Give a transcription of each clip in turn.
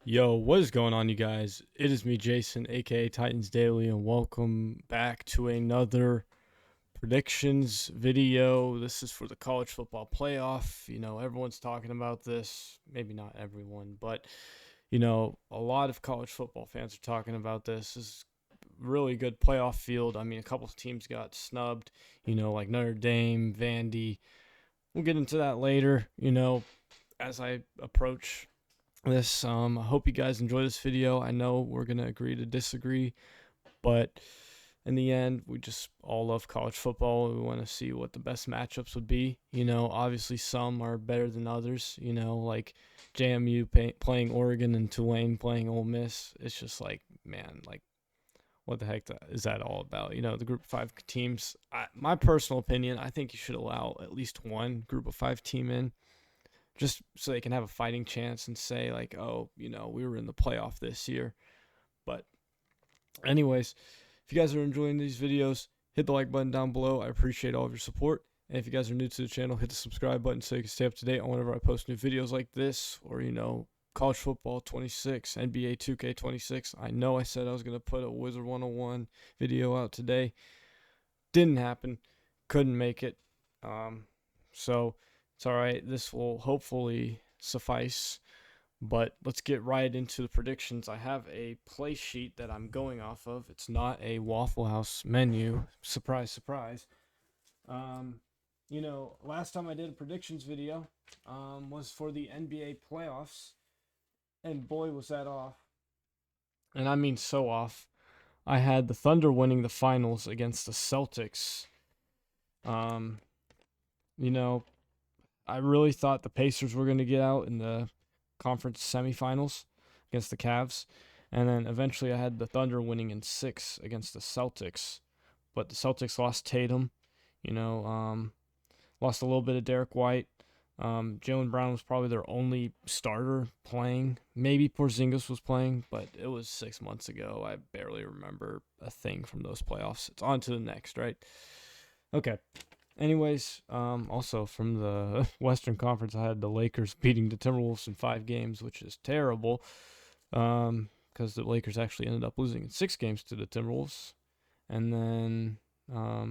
Yo, what is going on, you guys? It is me, Jason, aka Titans Daily, and welcome back to another predictions video. This is for the college football playoff. Everyone's talking about this. Maybe not everyone, but a lot of college football fans are talking about this. This is a really good playoff field. I mean, a couple of teams got snubbed, like Notre Dame, Vandy. We'll get into that later, as I approach this. I hope you guys enjoy this video. I know we're gonna agree to disagree, but in the end, we just all love college football. We want to see what the best matchups would be. Obviously some are better than others. Like JMU playing Oregon and Tulane playing Ole Miss. It's just like, man, like what the heck is that all about? The Group of 5 teams. My personal opinion, I think you should allow at least one Group of 5 team in, just so they can have a fighting chance and say like, oh, we were in the playoff this year. But anyways, if you guys are enjoying these videos, hit the like button down below. I appreciate all of your support. And if you guys are new to the channel, hit the subscribe button so you can stay up to date on whenever I post new videos like this, or college football 26, NBA 2K26. I know I said I was going to put a Wizard 101 video out today. Didn't happen. Couldn't make it. So it's all right. This will hopefully suffice. But let's get right into the predictions. I have a play sheet that I'm going off of. It's not a Waffle House menu. Surprise, surprise. Last time I did a predictions video was for the NBA playoffs. And boy, was that off. And I mean so off. I had the Thunder winning the finals against the Celtics. Um, you know, I really thought the Pacers were going to get out in the conference semifinals against the Cavs. And then eventually I had the Thunder winning in 6 against the Celtics. But the Celtics lost Tatum, lost a little bit of Derek White. Jaylen Brown was probably their only starter playing. Maybe Porzingis was playing, but it was 6 months ago. I barely remember a thing from those playoffs. It's on to the next, right? Okay. Anyways, also from the Western Conference, I had the Lakers beating the Timberwolves in 5 games, which is terrible, because the Lakers actually ended up losing in 6 games to the Timberwolves. And then, I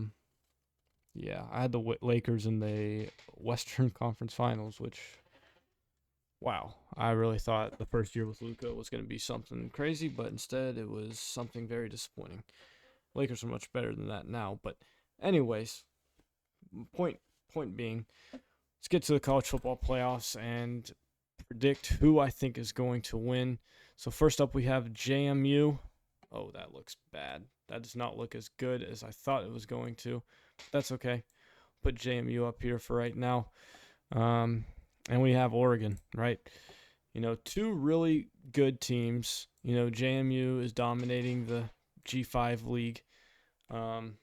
had the Lakers in the Western Conference Finals, which, wow, I really thought the first year with Luka was going to be something crazy, but instead it was something very disappointing. Lakers are much better than that now, but anyways, point being, let's get to the college football playoffs and predict who I think is going to win. So first up, we have JMU. Oh, that looks bad. That does not look as good as I thought it was going to. That's okay. Put JMU up here for right now. And we have Oregon, right? 2 really good teams. JMU is dominating the G5 league. The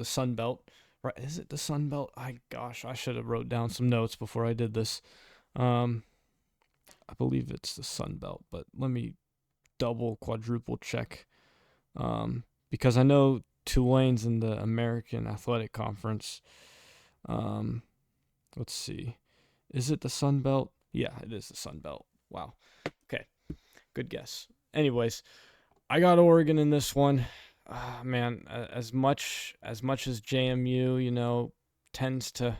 Sun Belt. Right, is it the Sun Belt? I should have wrote down some notes before I did this. I believe it's the Sun Belt, but let me quadruple check. Because I know Tulane's in the American Athletic Conference. Let's see. Is it the Sun Belt? Yeah, it is the Sun Belt. Wow. Okay. Good guess. Anyways, I got Oregon in this one. Man, as much as JMU, tends to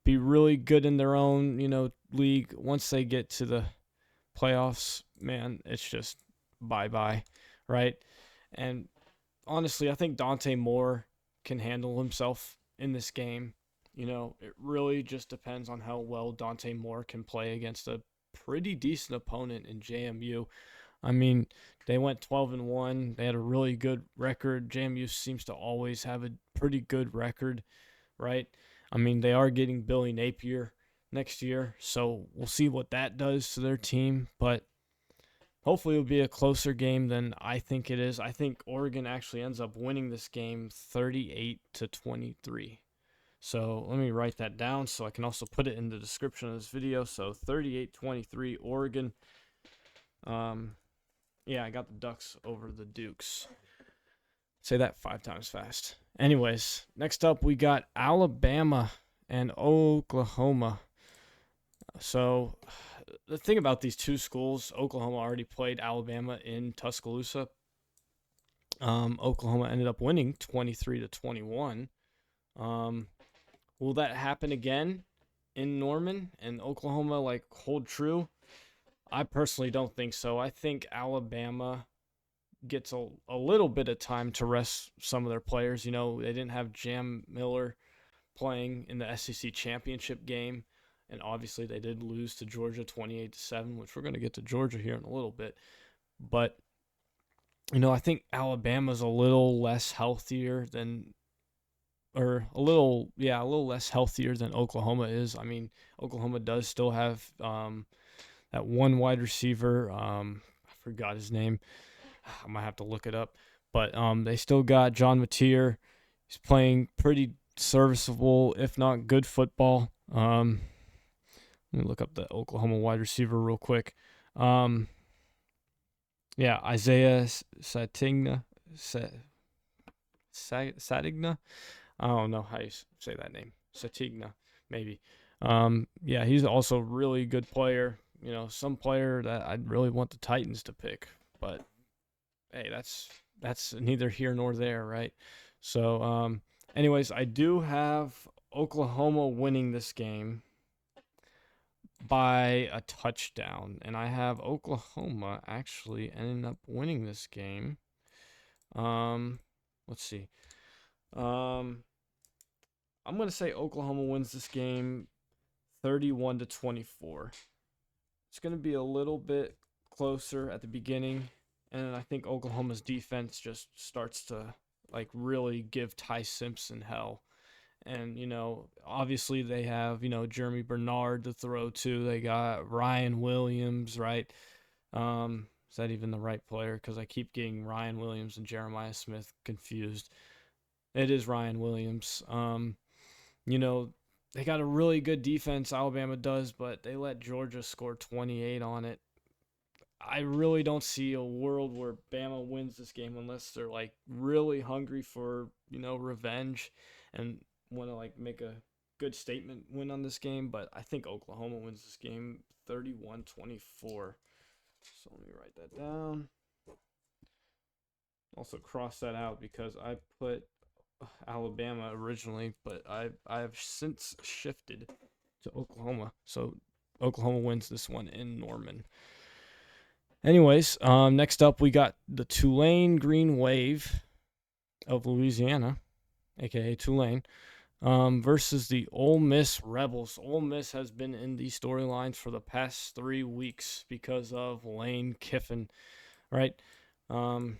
be really good in their own, league, once they get to the playoffs, man, it's just bye-bye, right? And honestly, I think Dante Moore can handle himself in this game. It really just depends on how well Dante Moore can play against a pretty decent opponent in JMU. I mean, they went 12-1. They had a really good record. JMU seems to always have a pretty good record, right? I mean, they are getting Billy Napier next year, so we'll see what that does to their team. But hopefully it'll be a closer game than I think it is. I think Oregon actually ends up winning this game 38-23. So let me write that down so I can also put it in the description of this video. So 38-23 Oregon. Yeah, I got the Ducks over the Dukes. Say that 5 times fast. Anyways, next up we got Alabama and Oklahoma. So the thing about these two schools, Oklahoma already played Alabama in Tuscaloosa. Oklahoma ended up winning 23-21. Um, will that happen again in Norman and Oklahoma like hold true? I personally don't think so. I think Alabama gets a little bit of time to rest some of their players. You know, they didn't have Jam Miller playing in the SEC championship game, and obviously they did lose to Georgia 28-7, which we're going to get to Georgia here in a little bit. But you know, I think Alabama's a little less healthier than a little less healthier than Oklahoma is. I mean, Oklahoma does still have that one wide receiver. I forgot his name. I might have to look it up. But they still got John Mateer. He's playing pretty serviceable, if not good football. Let me look up the Oklahoma wide receiver real quick. Yeah, Isaiah Satigna. Satigna? I don't know how you say that name. Satigna, maybe. Yeah, he's also a really good player. You know, some player that I'd really want the Titans to pick. But hey, that's neither here nor there, right? So, anyways, I do have Oklahoma winning this game by a touchdown, and I have Oklahoma actually ending up winning this game. Let's see. I'm gonna say Oklahoma wins this game 31-24. It's gonna be a little bit closer at the beginning, and I think Oklahoma's defense just starts to like really give Ty Simpson hell. And, you know, obviously they have, you know, Jeremy Bernard to throw to. They got Ryan Williams, right? Is that even the right player? Because I keep getting Ryan Williams and Jeremiah Smith confused. It is Ryan Williams. You know, they got a really good defense, Alabama does, but they let Georgia score 28 on it. I really don't see a world where Bama wins this game unless they're like really hungry for, you know, revenge and want to like make a good statement win on this game. But I think Oklahoma wins this game 31-24. So let me write that down. Also cross that out because I put Alabama originally, but I have since shifted to Oklahoma. So Oklahoma wins this one in Norman. Anyways, next up we got the Tulane Green Wave of Louisiana, aka Tulane, versus the Ole Miss Rebels. Ole Miss has been in the storylines for the past 3 weeks because of Lane Kiffin, right? Nothing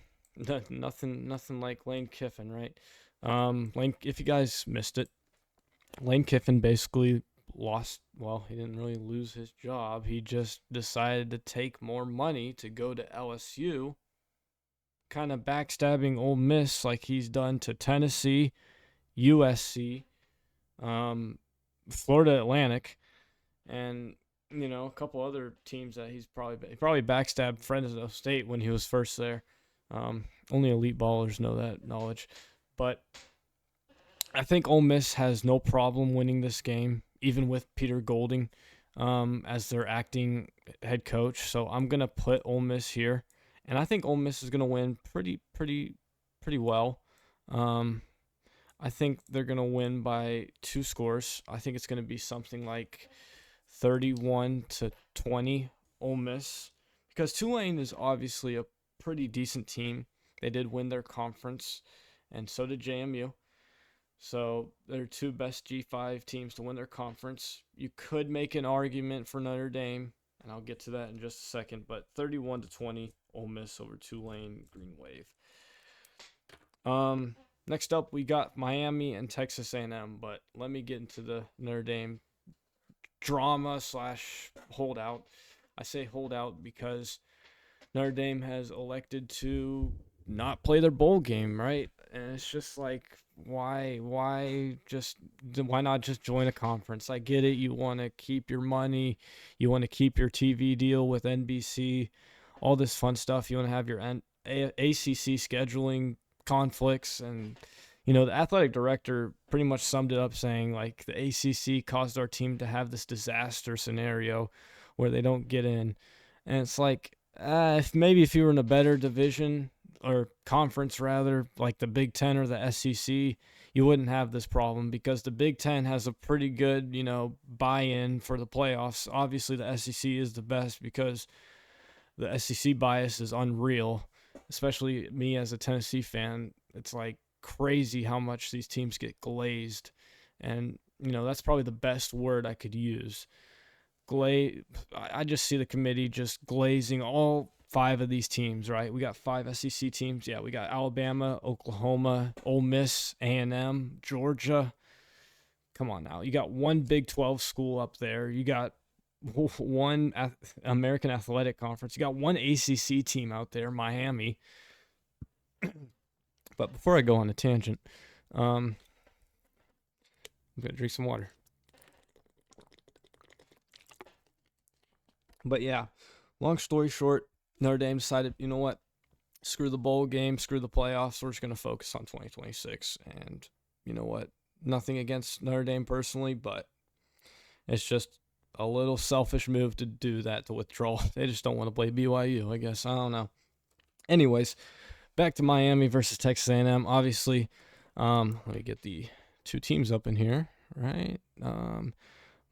like Lane Kiffin, right? If you guys missed it, Lane Kiffin basically lost. Well, he didn't really lose his job. He just decided to take more money to go to LSU, kind of backstabbing Ole Miss like he's done to Tennessee, USC, Florida Atlantic, and you know a couple other teams that he probably backstabbed Fresno State when he was first there. Only elite ballers know that knowledge, but I think Ole Miss has no problem winning this game, even with Peter Golding as their acting head coach. So I'm gonna put Ole Miss here, and I think Ole Miss is gonna win pretty well. I think they're gonna win by 2 scores. I think it's gonna be something like 31-20 Ole Miss, because Tulane is obviously a pretty decent team. They did win their conference, and so did JMU. So they're 2 best G5 teams to win their conference. You could make an argument for Notre Dame, and I'll get to that in just a second. But 31-20 Ole Miss over Tulane Green Wave. Next up, we got Miami and Texas A&M. But let me get into the Notre Dame drama / holdout. I say holdout because Notre Dame has elected to not play their bowl game, right? And it's just like, why not just join a conference? I get it. You want to keep your money. You want to keep your TV deal with NBC, all this fun stuff. You want to have your ACC scheduling conflicts. And, you know, the athletic director pretty much summed it up saying, like, the ACC caused our team to have this disaster scenario where they don't get in. And it's like, if you were in a better division or conference rather, like the Big Ten or the SEC, you wouldn't have this problem because the Big Ten has a pretty good, buy-in for the playoffs. Obviously, the SEC is the best because the SEC bias is unreal, especially me as a Tennessee fan. It's like crazy how much these teams get glazed. And, that's probably the best word I could use. I just see the committee just glazing all 5 of these teams, right? We got 5 SEC teams. Yeah, we got Alabama, Oklahoma, Ole Miss, A&M, Georgia. Come on now. You got one Big 12 school up there. You got one American Athletic Conference. You got one ACC team out there, Miami. But before I go on a tangent, I'm going to drink some water. But yeah, long story short, Notre Dame decided, you know what? Screw the bowl game, screw the playoffs. We're just going to focus on 2026. And you know what? Nothing against Notre Dame personally, but it's just a little selfish move to do that, to withdraw. They just don't want to play BYU, I guess. I don't know. Anyways, back to Miami versus Texas A&M. Obviously, let me get the 2 teams up in here, right?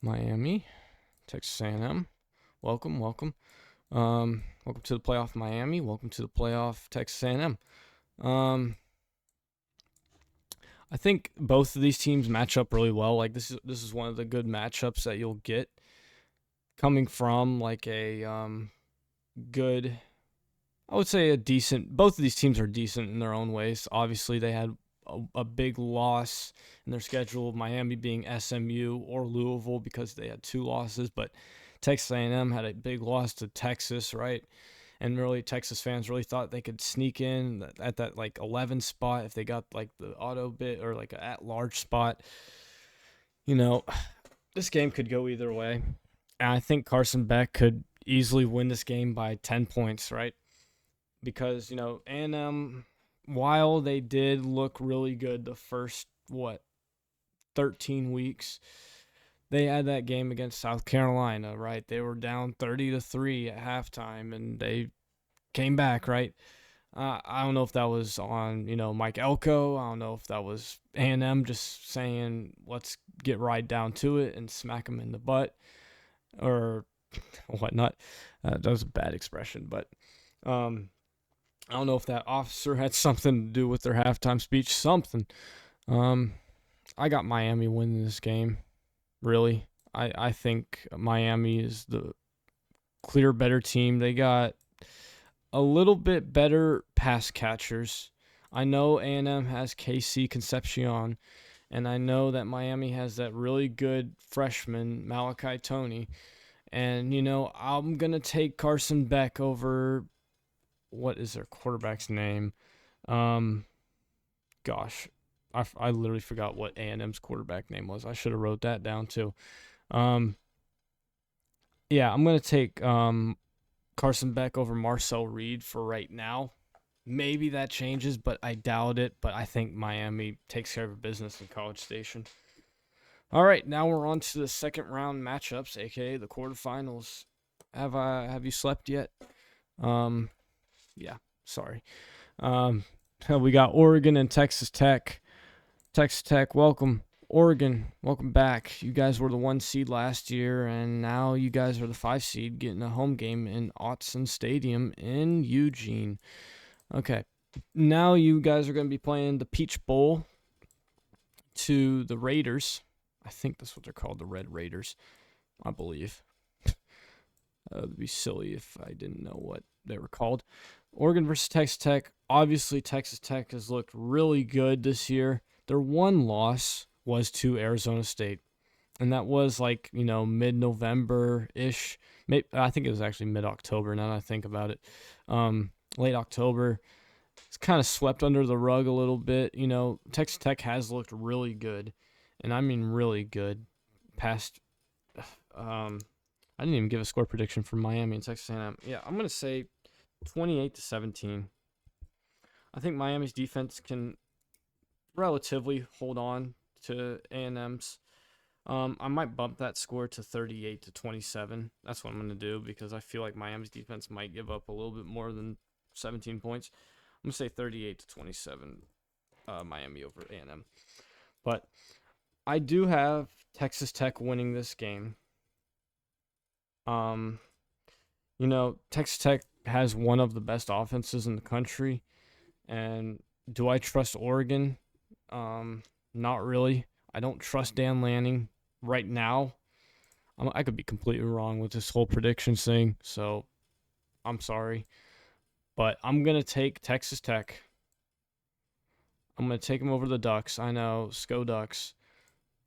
Miami, Texas A&M. Welcome. Welcome to the playoff, Miami. Welcome to the playoff, Texas A&M. I think both of these teams match up really well. Like this is one of the good matchups that you'll get coming from like a good, I would say a decent. Both of these teams are decent in their own ways. Obviously, they had a big loss in their schedule, Miami being SMU or Louisville because they had 2 losses, but Texas A&M had a big loss to Texas, right? And really, Texas fans really thought they could sneak in at that like 11 spot if they got like the auto bid or like an at-large spot. This game could go either way. And I think Carson Beck could easily win this game by 10 points, right? Because, A&M, while they did look really good the first, 13 weeks, they had that game against South Carolina, right? They were down 30-3 at halftime, and they came back, right? I don't know if that was on, Mike Elko. I don't know if that was A&M just saying, let's get right down to it and smack them in the butt or whatnot. That was a bad expression, but I don't know if that officer had something to do with their halftime speech. Something. I got Miami winning this game. Really, I think Miami is the clear better team. They got a little bit better pass catchers. I know A&M has KC Concepcion, and I know that Miami has that really good freshman, Malachi Toney. And, I'm going to take Carson Beck over, what is their quarterback's name? Gosh, I literally forgot what A&M's quarterback name was. I should have wrote that down too. Yeah, I'm going to take Carson Beck over Marcel Reed for right now. Maybe that changes, but I doubt it. But I think Miami takes care of business in College Station. All right, now we're on to the second round matchups, aka the quarterfinals. Have you slept yet? Yeah, sorry. We got Oregon and Texas Tech. Texas Tech, welcome. Oregon, welcome back. You guys were the 1 seed last year, and now you guys are the 5 seed getting a home game in Autzen Stadium in Eugene. Okay, now you guys are going to be playing the Peach Bowl to the Raiders. I think that's what they're called, the Red Raiders, I believe. It would be silly if I didn't know what they were called. Oregon versus Texas Tech. Obviously, Texas Tech has looked really good this year. Their one loss was to Arizona State, and that was like, mid-November-ish. I think it was actually mid-October now that I think about it. Late October. It's kind of swept under the rug a little bit. Texas Tech has looked really good, and I mean really good. Past, I didn't even give a score prediction for Miami and Texas A&M. Yeah, I'm going to say 28-17. I think Miami's defense can relatively hold on to A&M's I might bump that score to 38-27. That's what I'm going to do because I feel like Miami's defense might give up a little bit more than 17 points. I'm going to say 38-27, Miami over A&M. But I do have Texas Tech winning this game. Texas Tech has one of the best offenses in the country. And do I trust Oregon? Not really. I don't trust Dan Lanning right now. I could be completely wrong with this whole predictions thing, so I'm sorry. But I'm going to take Texas Tech. I'm going to take them over the Ducks. I know, Sco Ducks.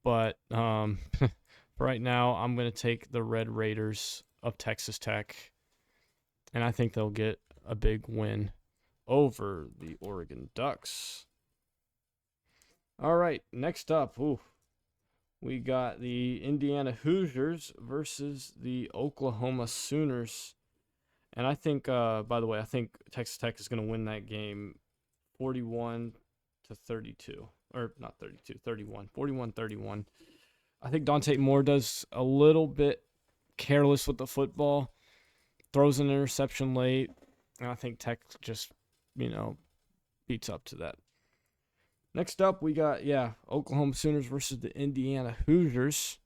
But right now, I'm going to take the Red Raiders of Texas Tech. And I think they'll get a big win over the Oregon Ducks. All right, next up, we got the Indiana Hoosiers versus the Oklahoma Sooners. And I think, by the way, I think Texas Tech is going to win that game 41-32. Or not 32, 31. 41-31. I think Dante Moore does a little bit careless with the football, throws an interception late, and I think Tech just, beats up to that. Next up, we got, Oklahoma Sooners versus the Indiana Hoosiers.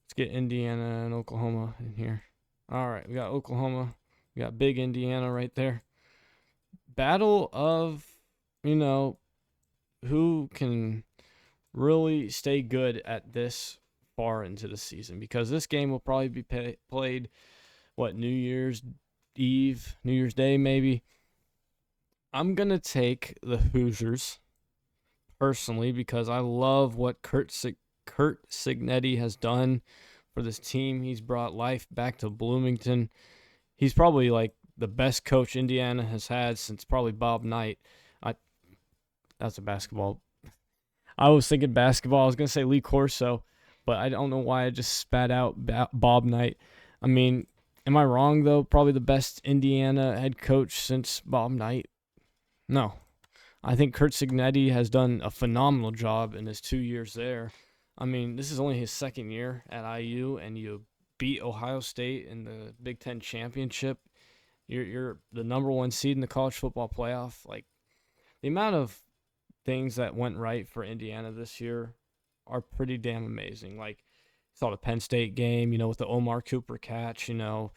Let's get Indiana and Oklahoma in here. All right, we got Oklahoma. We got big Indiana right there. Battle of, who can really stay good at this far into the season. Because this game will probably be played, New Year's Eve, New Year's Day maybe. I'm going to take the Hoosiers personally because I love what Kurt Cignetti has done for this team. He's brought life back to Bloomington. He's probably like the best coach Indiana has had since probably Bob Knight. That's a basketball. I was thinking basketball. I was going to say Lee Corso, but I don't know why I just spat out Bob Knight. I mean, am I wrong, though? Probably the best Indiana head coach since Bob Knight? No. I think Kurt Cignetti has done a phenomenal job in his 2 years there. I mean, this is only his second year at IU, and you beat Ohio State in the Big Ten championship. You're the number one seed in the college football playoff. Like, the amount of things that went right for Indiana this year are pretty damn amazing. Like, saw the Penn State game, with the Omar Cooper catch, the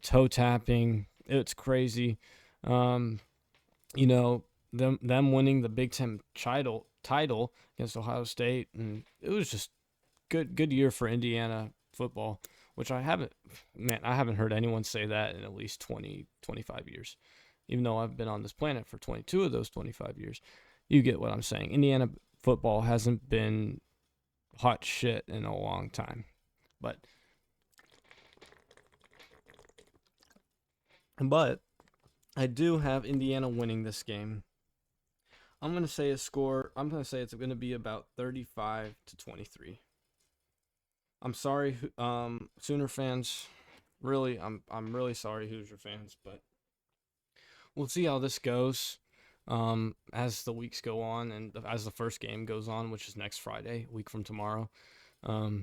toe tapping. It's crazy. Them winning the Big Ten title against Ohio State, and it was just good year for Indiana football, which I haven't heard anyone say that in at least 20, 25 years, even though I've been on this planet for 22 of those 25 years. You get what I'm saying. Indiana football hasn't been hot shit in a long time, but I do have Indiana winning this game. I'm going to say a score. I'm going to say it's going to be about 35-23. I'm sorry, Sooner fans. Really, I'm really sorry, Hoosier fans, but we'll see how this goes as the weeks go on and as the first game goes on, which is next Friday, a week from tomorrow.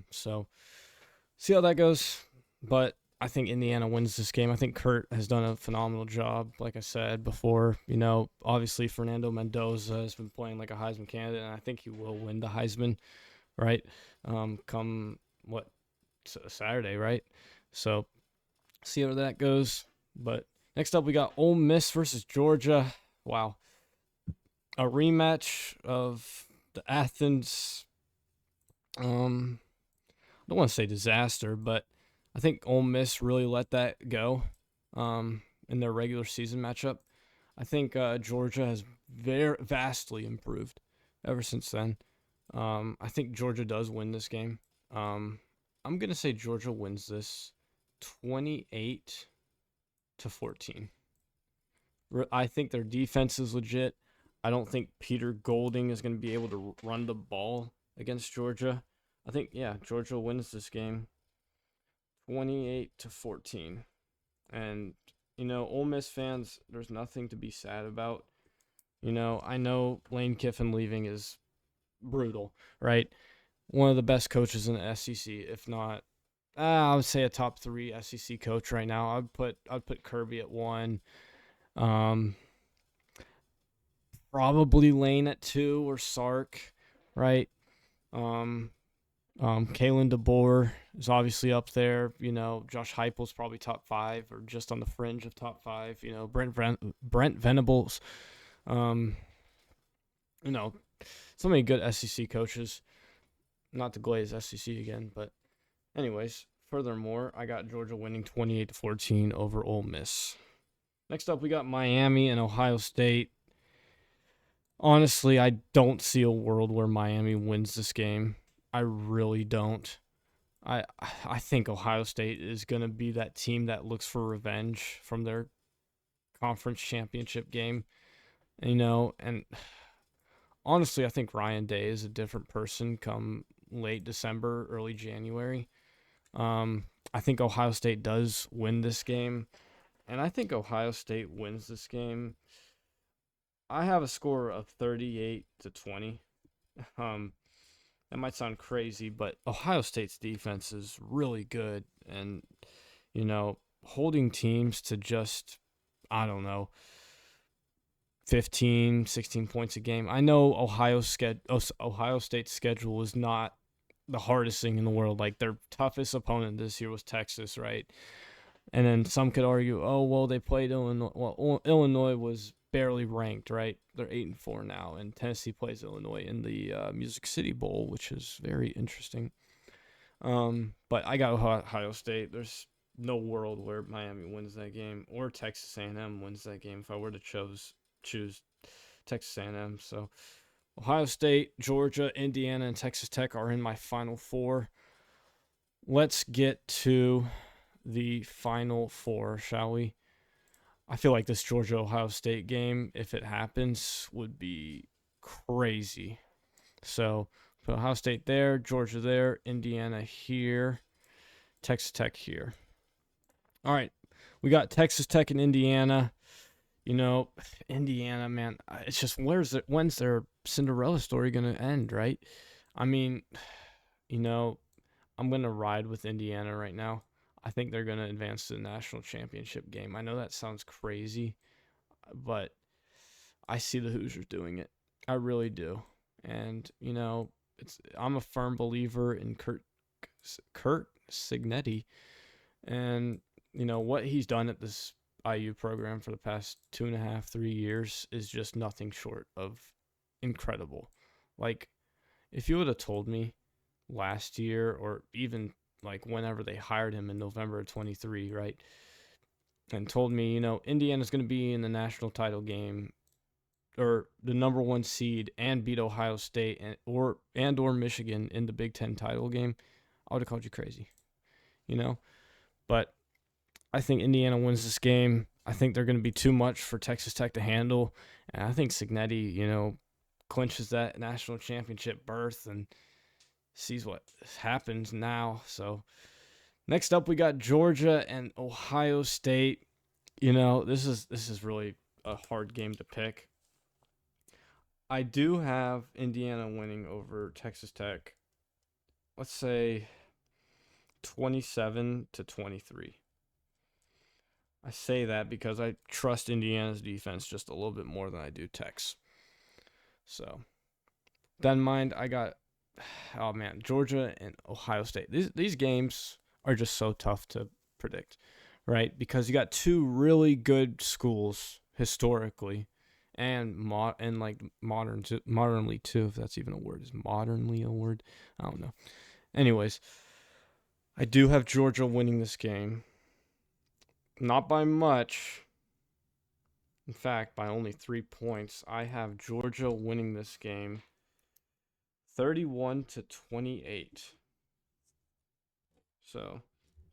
So see how that goes. But I think Indiana wins this game. I think Kurt has done a phenomenal job. Like I said before, obviously Fernando Mendoza has been playing like a Heisman candidate, and I think he will win the Heisman, right? Come Saturday, right? So see how that goes. But next up, we got Ole Miss versus Georgia. Wow. A rematch of the Athens, I don't want to say disaster, but I think Ole Miss really let that go in their regular season matchup. I think Georgia has vastly improved ever since then. I think Georgia does win this game. I'm going to say Georgia wins this 28-14. I think their defense is legit. I don't think Peter Golding is going to be able to run the ball against Georgia. I think, Georgia wins this game 28-14. And, Ole Miss fans, there's nothing to be sad about. I know Lane Kiffin leaving is brutal, right? one of the best coaches in the SEC, if not, I would say a top 3 SEC coach right now. I'd put Kirby at 1. Um, Probably Lane at 2 or Sark, right? Um, Kalen DeBoer is obviously up there. Josh Heupel's probably top 5 or just on the fringe of top 5. Brent Venables. Um, you know, so many good SEC coaches. Not to glaze SEC again, but anyways. Furthermore, I got Georgia winning 28-14 over Ole Miss. Next up, we got Miami and Ohio State. Honestly, I don't see a world where Miami wins this game. I really don't. I think Ohio State is going to be that team that looks for revenge from their conference championship game. And honestly, I think Ryan Day is a different person come late December, early January. I think Ohio State does win this game, and I think Ohio State wins this game. I have a score of 38-20. That might sound crazy, but Ohio State's defense is really good, and holding teams to just, I don't know, 15, 16 points a game. I know Ohio State's schedule is not the hardest thing in the world. Like, their toughest opponent this year was Texas, right? And then some could argue, oh, well, they played Illinois. Well, Illinois was barely ranked, right? They're 8-4 now, and Tennessee plays Illinois in the Music City Bowl, which is very interesting. But I got Ohio State. There's no world where Miami wins that game or Texas A&M wins that game if I were to choose Texas A&M. So Ohio State, Georgia, Indiana, and Texas Tech are in my Final Four. Let's get to the Final Four, shall we? I feel like this Georgia-Ohio State game, if it happens, would be crazy. So, put Ohio State there, Georgia there, Indiana here, Texas Tech here. All right, we got Texas Tech and Indiana. Indiana, man, it's just when's their Cinderella story going to end, right? I mean, I'm going to ride with Indiana right now. I think they're going to advance to the national championship game. I know that sounds crazy, but I see the Hoosiers doing it. I really do. And, I'm a firm believer in Kurt Cignetti. And, what he's done at this IU program for the past 2.5, 3 years is just nothing short of incredible. Like, if you would have told me last year or even like whenever they hired him in November of 23, right? And told me, Indiana's going to be in the national title game or the number 1 seed and beat Ohio State or Michigan in the Big Ten title game, I would have called you crazy, But I think Indiana wins this game. I think they're going to be too much for Texas Tech to handle. And I think Cignetti, clinches that national championship berth and sees what happens now. So next up, we got Georgia and Ohio State. This is really a hard game to pick. I do have Indiana winning over Texas Tech. Let's say 27-23. I say that because I trust Indiana's defense just a little bit more than I do Tech's. So, that in mind, I got Georgia and Ohio State. These games are just so tough to predict, right? Because you got two really good schools historically, and modernly too, if that's even a word. Is modernly a word? I don't know. Anyways, I do have Georgia winning this game. Not by much. In fact, by only 3 points. I have Georgia winning this game 31-28. So,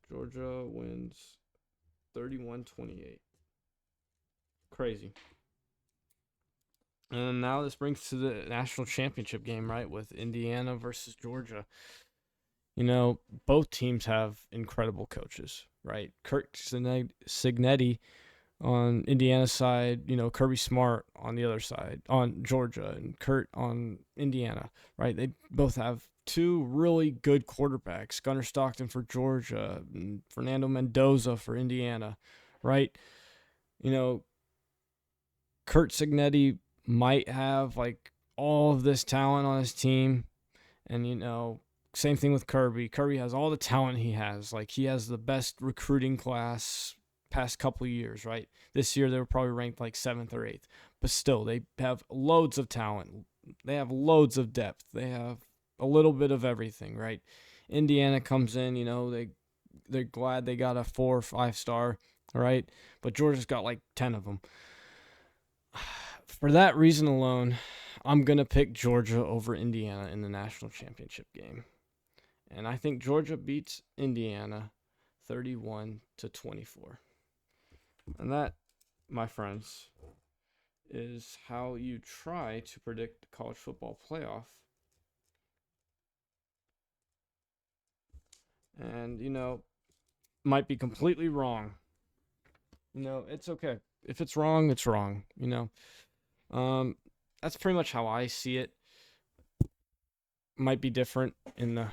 Georgia wins 31-28. Crazy. And now this brings to the national championship game, right, with Indiana versus Georgia. Both teams have incredible coaches, right? Kurt Cignetti on Indiana's side, Kirby Smart on the other side, on Georgia, and Kurt on Indiana, right? They both have two really good quarterbacks, Gunnar Stockton for Georgia and Fernando Mendoza for Indiana, right? Kurt Signetti might have like all of this talent on his team, and same thing with Kirby. Kirby has all the talent he has. Like, he has the best recruiting class past couple of years, right? This year they were probably ranked like 7th or 8th, but still they have loads of talent. They have loads of depth. They have a little bit of everything, right? Indiana comes in, they're glad they got a 4 or 5 star, right? But Georgia's got like 10 of them. For that reason alone, I'm going to pick Georgia over Indiana in the national championship game. And I think Georgia beats Indiana 31-24. And that, my friends, is how you try to predict the college football playoff. And, might be completely wrong. It's okay. If it's wrong, it's wrong, That's pretty much how I see it. Might be different in a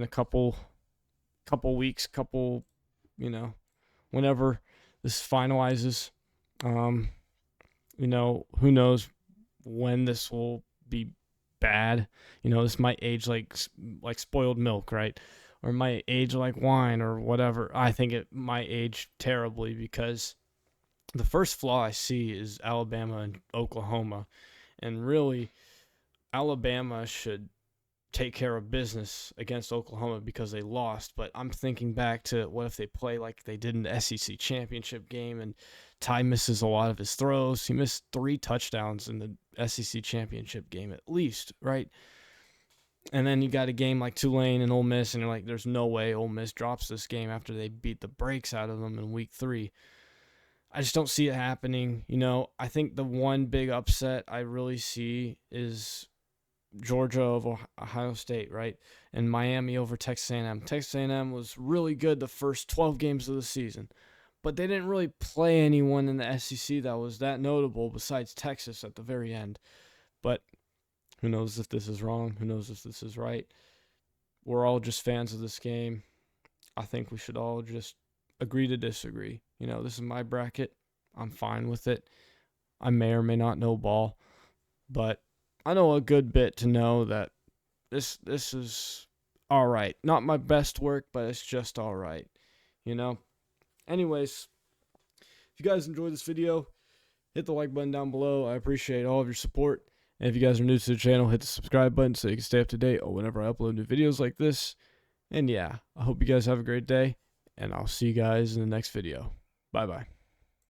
couple weeks, whenever this finalizes. Who knows when this will be bad. This might age like spoiled milk, right? Or might age like wine or whatever. I think it might age terribly, because the first flaw I see is Alabama and Oklahoma. And really, Alabama should take care of business against Oklahoma because they lost. But I'm thinking back to what if they play like they did in the SEC championship game, and Ty misses a lot of his throws. He missed 3 touchdowns in the SEC championship game at least, right? And then you got a game like Tulane and Ole Miss, and you're like, there's no way Ole Miss drops this game after they beat the brakes out of them in week 3. I just don't see it happening. I think the one big upset I really see is Georgia over Ohio State, right? And Miami over Texas A&M. Texas A&M was really good the first 12 games of the season, but they didn't really play anyone in the SEC that was that notable besides Texas at the very end. But who knows if this is wrong? Who knows if this is right? We're all just fans of this game. I think we should all just agree to disagree. This is my bracket. I'm fine with it. I may or may not know ball, but I know a good bit to know that this is all right. Not my best work, but it's just all right. Anyways, if you guys enjoyed this video, hit the like button down below. I appreciate all of your support. And if you guys are new to the channel, hit the subscribe button so you can stay up to date on whenever I upload new videos like this. And yeah, I hope you guys have a great day, and I'll see you guys in the next video. Bye-bye.